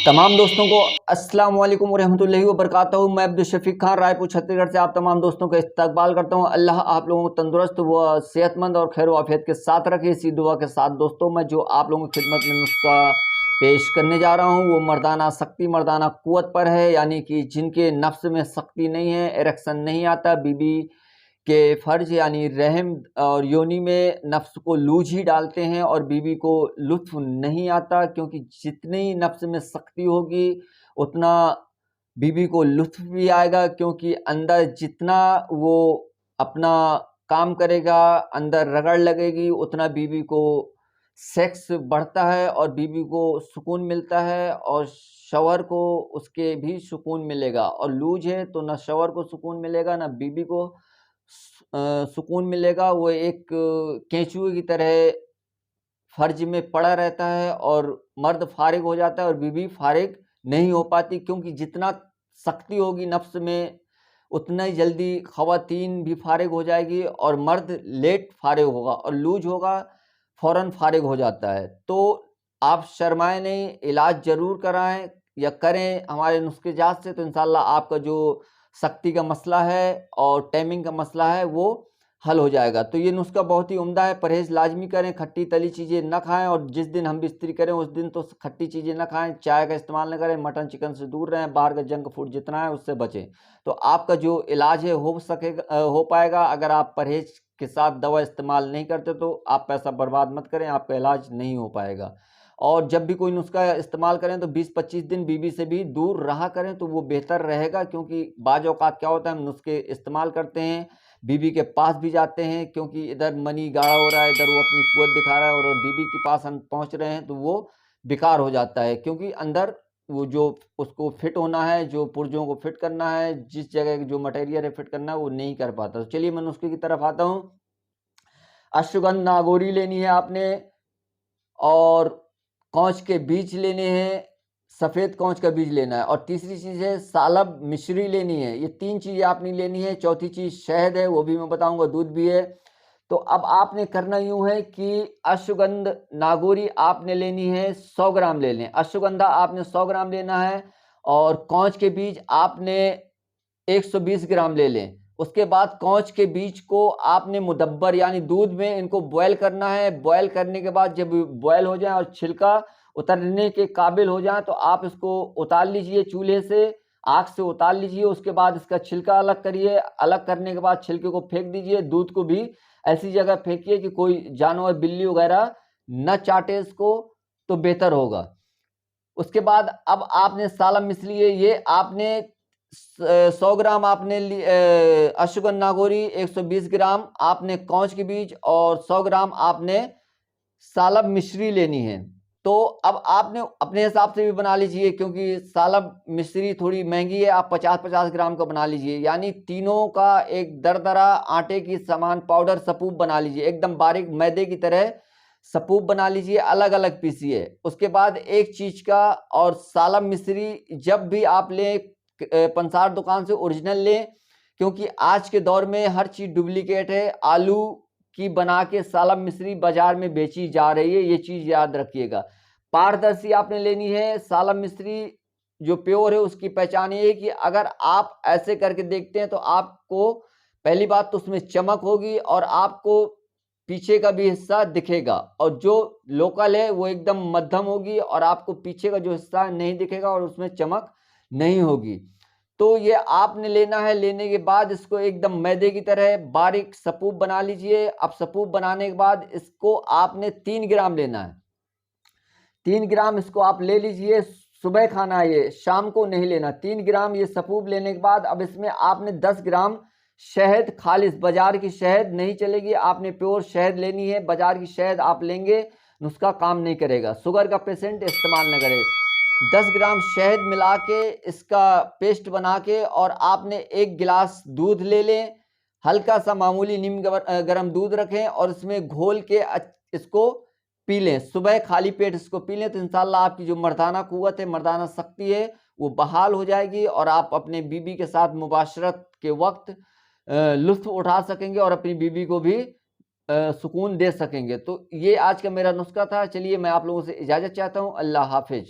तमाम दोस्तों को अस्सलाम वालेकुम रहमतुल्लाहि व बरकातहू। मैं अब्दुल शफीक खान रायपुर छत्तीसगढ़ से आप तमाम दोस्तों का इस्तकबाल करता हूं। अल्लाह आप लोगों को तंदुरुस्त व सेहतमंद और खैर वाफियत के साथ रखे। इसी दुआ के साथ दोस्तों मैं जो आप लोगों की खिदमत में नुस्खा पेश करने जा रहा हूं वो मर्दाना शक्ति मर्दाना कुव्वत पर है, यानी कि जिनके नफ्स में शक्ति नहीं है, इरेक्शन नहीं आता, बीबी के फर्ज यानी रहम और योनि में नफ्स को लूज ही डालते हैं और बीबी को लुत्फ नहीं आता, क्योंकि जितनी नफ्स में शक्ति होगी उतना बीबी को लुत्फ भी आएगा, क्योंकि अंदर जितना वो अपना काम करेगा, अंदर रगड़ लगेगी, उतना बीबी को सेक्स बढ़ता है और बीबी को सुकून मिलता है और शौहर को उसके भी सुकून मिलेगा। और लूज है तो ना शौहर को सुकून मिलेगा ना बीबी को सुकून मिलेगा। वो एक केंचुए की तरह फर्ज में पड़ा रहता है और मर्द फारिग हो जाता है और बीबी फारिग नहीं हो पाती, क्योंकि जितना शक्ति होगी नफ्स में उतना ही जल्दी ख़वातीन भी फारिग हो जाएगी और मर्द लेट फारिग होगा और लूज होगा फ़ौरन फारिग हो जाता है। तो आप शर्माएं नहीं, इलाज ज़रूर कराएं या करें हमारे नुस्खे जात से, तो इंशाल्लाह आपका जो शक्ति का मसला है और टाइमिंग का मसला है वो हल हो जाएगा। तो ये नुस्खा बहुत ही उम्दा है। परहेज़ लाजमी करें, खट्टी तली चीज़ें न खाएं और जिस दिन हम बिस्तरी करें उस दिन तो खट्टी चीज़ें न खाएं, चाय का इस्तेमाल न करें, मटन चिकन से दूर रहें, बाहर का जंक फूड जितना है उससे बचें। तो आपका जो इलाज है हो पाएगा। अगर आप परहेज़ के साथ दवा इस्तेमाल नहीं करते तो आप पैसा बर्बाद मत करें, आपका इलाज नहीं हो पाएगा। और जब भी कोई नुस्खा इस्तेमाल करें तो 20-25 दिन बीबी से भी दूर रहा करें तो वो बेहतर रहेगा, क्योंकि बाज़ औक़ात क्या होता है हम नुस्खे इस्तेमाल करते हैं, बीबी के पास भी जाते हैं, क्योंकि इधर मनी गाढ़ा हो रहा है, इधर वो अपनी कुव्वत दिखा रहा है और बीबी के पास हम पहुंच रहे हैं तो वो बेकार हो जाता है, क्योंकि अंदर वो जो उसको फिट होना है, जो पुर्जों को फिट करना है, जिस जगह जो मटेरियल है फिट करना है वो नहीं कर पाता। तो चलिए मैं नुस्खे की तरफ आता हूँ। अश्वगंध नागौरी लेनी है आपने और कौच के बीज लेने हैं, सफ़ेद कौच का बीज लेना है और तीसरी चीज़ है सालब मिश्री लेनी है। ये 3 चीज़ें आपने लेनी है। चौथी चीज़ शहद है, वो भी मैं बताऊंगा, दूध भी है। तो अब आपने करना यूं है कि अश्वगंध नागौरी आपने लेनी है 100 ग्राम ले लें। अश्वगंधा आपने 100 ग्राम लेना है और कौच के बीज आपने 120 ग्राम ले लें। उसके बाद कौच के बीज को आपने मुदब्बर यानी दूध में इनको बॉयल करना है। बॉयल करने के बाद जब बॉयल हो जाए और छिलका उतरने के काबिल हो जाए तो आप इसको उतार लीजिए, चूल्हे से आग से उतार लीजिए। उसके बाद इसका छिलका अलग करिए। अलग करने के बाद छिलके को फेंक दीजिए। दूध को भी ऐसी जगह फेंकिए कि कोई जानवर बिल्ली वगैरह न चाटे इसको, तो बेहतर होगा। उसके बाद अब आपने सालम मिश्री है, ये आपने 100 ग्राम आपने अश्वगंध नागौरी, 120 ग्राम आपने कौच के बीज और 100 ग्राम आपने सालब मिश्री लेनी है। तो अब आपने अपने हिसाब से भी बना लीजिए, क्योंकि सालब मिश्री थोड़ी महंगी है। आप 50-50 ग्राम का बना लीजिए, यानी तीनों का एक दरदरा आटे की समान पाउडर सपूप बना लीजिए, एकदम बारीक मैदे की तरह सपूप बना लीजिए, अलग अलग पीसिए। उसके बाद एक चीज का, और सालब मिश्री जब भी आप लें पंसार दुकान से ओरिजिनल लें, क्योंकि आज के दौर में हर चीज डुप्लीकेट है। आलू की बना के सालब मिश्री बाजार में बेची जा रही है, ये चीज याद रखिएगा। पारदर्शी आपने लेनी है। सालब मिश्री जो प्योर है उसकी पहचान ये है कि अगर आप ऐसे करके देखते हैं तो आपको पहली बात तो उसमें चमक होगी और आपको पीछे का भी हिस्सा दिखेगा, और जो लोकल है वो एकदम मध्यम होगी और आपको पीछे का जो हिस्सा नहीं दिखेगा और उसमें चमक नहीं होगी। तो ये आपने लेना है। लेने के बाद इसको एकदम मैदे की तरह बारीक सपूप बना लीजिए। अब सपूप बनाने के बाद इसको आपने 3 ग्राम लेना है। 3 ग्राम इसको आप ले लीजिए। सुबह खाना है ये, शाम को नहीं लेना। 3 ग्राम ये सपूप लेने के बाद अब इसमें आपने 10 ग्राम शहद, खालिस बाजार की शहद नहीं चलेगी, आपने प्योर शहद लेनी है। बाजार की शहद आप लेंगे नुस्खा काम नहीं करेगा। शुगर का पेशेंट इस्तेमाल न करे। 10 ग्राम शहद मिला के इसका पेस्ट बना के और आपने 1 गिलास दूध ले लें। हल्का सा मामूली नीम गर्म दूध रखें और इसमें घोल के इसको पी लें। सुबह खाली पेट इसको पी लें तो इंशाल्लाह आपकी जो मर्दाना कुव्वत है, मर्दाना शक्ति है, वो बहाल हो जाएगी और आप अपने बीबी के साथ मुबाशरत के वक्त लुत्फ उठा सकेंगे और अपनी बीबी को भी सुकून दे सकेंगे। तो ये आज का मेरा नुस्खा था। चलिए मैं आप लोगों से इजाज़त चाहता हूँ। अल्लाह हाफिज।